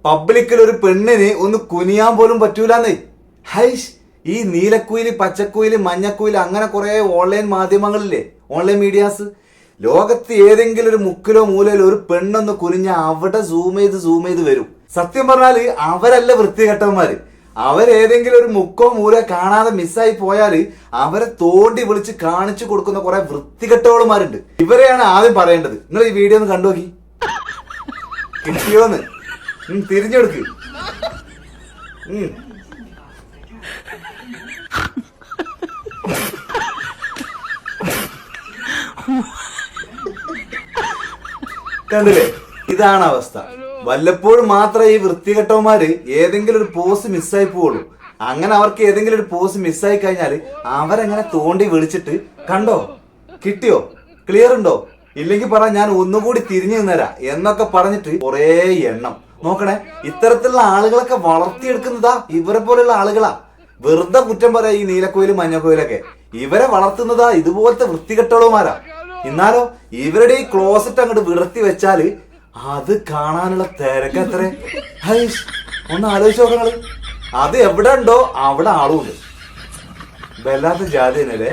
പബ്ലിക്കിൽ ഒരു പെണ്ണിന് ഒന്ന് കുനിയാൻ പോലും പറ്റൂലെന്നേ. ഹൈഷ്, ഈ നീലക്കുയില്, പച്ചക്കുയില്, മഞ്ഞക്കുയില്, അങ്ങനെ കുറെ ഓൺലൈൻ മാധ്യമങ്ങളില്ലേ, ഓൺലൈൻ മീഡിയാസ്. ലോകത്ത് ഏതെങ്കിലും ഒരു മുക്കിലോ മൂലയിലോ ഒരു പെണ്ണൊന്ന് കുനിഞ്ഞ അവിടെ സൂം ചെയ്ത് വരും. സത്യം പറഞ്ഞാല് അവരല്ല വൃത്തികെട്ടവന്മാര്. അവരേതെങ്കിലും ഒരു മുക്കോ മൂല കാണാതെ മിസ്സായി പോയാല് അവരെ തോണ്ടി വിളിച്ച് കാണിച്ചു കൊടുക്കുന്ന കുറെ വൃത്തികെട്ടവളുമാരുണ്ട്. ഇവരെയാണ് ആദ്യം പറയേണ്ടത്. നിങ്ങൾ ഈ വീഡിയോ ഒന്ന് കണ്ടു നോക്കി, കിട്ടിയോന്ന് തിരിഞ്ഞെടുക്ക്. കണ്ടില്ലേ, ഇതാണ് അവസ്ഥ. വല്ലപ്പോഴും മാത്രമേ ഈ വൃത്തികെട്ടവന്മാര് ഏതെങ്കിലും ഒരു പോസ്റ്റ് മിസ്സായി പോവുള്ളൂ. അങ്ങനെ അവർക്ക് ഏതെങ്കിലും ഒരു പോസ്റ്റ് മിസ്സായി കഴിഞ്ഞാൽ അവരെങ്ങനെ തോണ്ടി വിളിച്ചിട്ട് കണ്ടോ, കിട്ടിയോ, ക്ലിയർ ഉണ്ടോ, ഇല്ലെങ്കിൽ പറ ഞാൻ ഒന്നുകൂടി തിരിഞ്ഞു നിന്നരാ എന്നൊക്കെ പറഞ്ഞിട്ട് കുറേ എണ്ണം. നോക്കണേ, ഇത്തരത്തിലുള്ള ആളുകളൊക്കെ വളർത്തിയെടുക്കുന്നതാ ഇവരെ പോലെയുള്ള ആളുകളാ. വെറുതെ കുറ്റം പറയാ ഈ നീലക്കോയിലും മഞ്ഞക്കോയിലൊക്കെ. ഇവരെ വളർത്തുന്നതാ ഇതുപോലത്തെ വൃത്തികെട്ടവളുമാരാ. എന്നാലോ ഇവരുടെ ഈ ക്ലോസറ്റ് അങ്ങോട്ട് വിടർത്തി വെച്ചാല് അത് കാണാനുള്ള തിരക്കെത്ര. ഹൈഷ്, ഒന്ന് ആലോചിച്ച് നോക്കങ്ങള്. അത് എവിടെ ഉണ്ടോ അവിടെ ആളുണ്ട്. വല്ലാത്ത ജാതി തന്നെയല്ലേ.